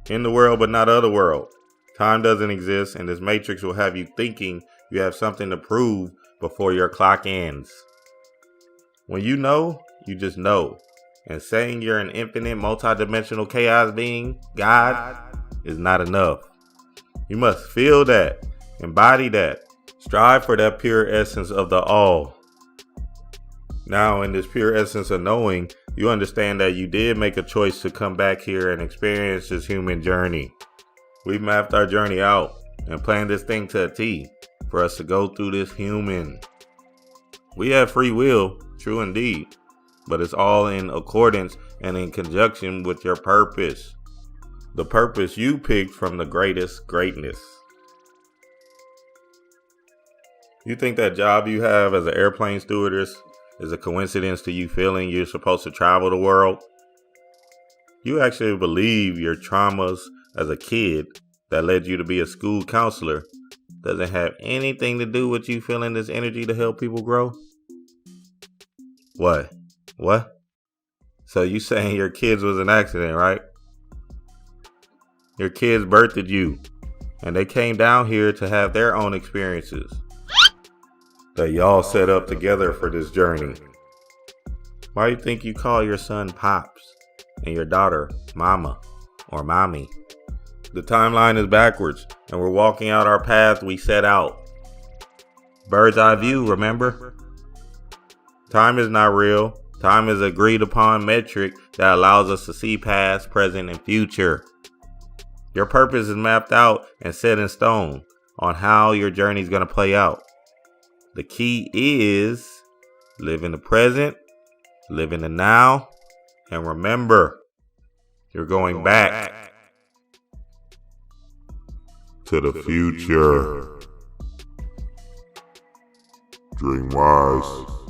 In the world, but not of the world. Time doesn't exist, and this matrix will have you thinking you have something to prove before your clock ends. When you know, you just know. And saying you're an infinite, multidimensional chaos being, God, is not enough. You must feel that, embody that, strive for that pure essence of the all. Now, in this pure essence of knowing, you understand that you did make a choice to come back here and experience this human journey. We've mapped our journey out and planned this thing to a T for us to go through this human. We have free will, true indeed, but it's all in accordance and in conjunction with your purpose. The purpose you picked from the greatest greatness. You think that job you have as an airplane stewardess is a coincidence to you feeling you're supposed to travel the world? You actually believe your traumas as a kid that led you to be a school counselor doesn't have anything to do with you feeling this energy to help people grow? What? So you saying your kids was an accident, right? Your kids birthed you, and they came down here to have their own experiences that y'all set up together for this journey. Why do you think you call your son Pops and your daughter Mama or Mommy? The timeline is backwards, and we're walking out our path we set out. Bird's eye view, remember? Time is not real. Time is an agreed upon metric that allows us to see past, present, and future. Your purpose is mapped out and set in stone on how your journey is going to play out. The key is live in the present, live in the now, and remember, you're going back to the future. Dream wise.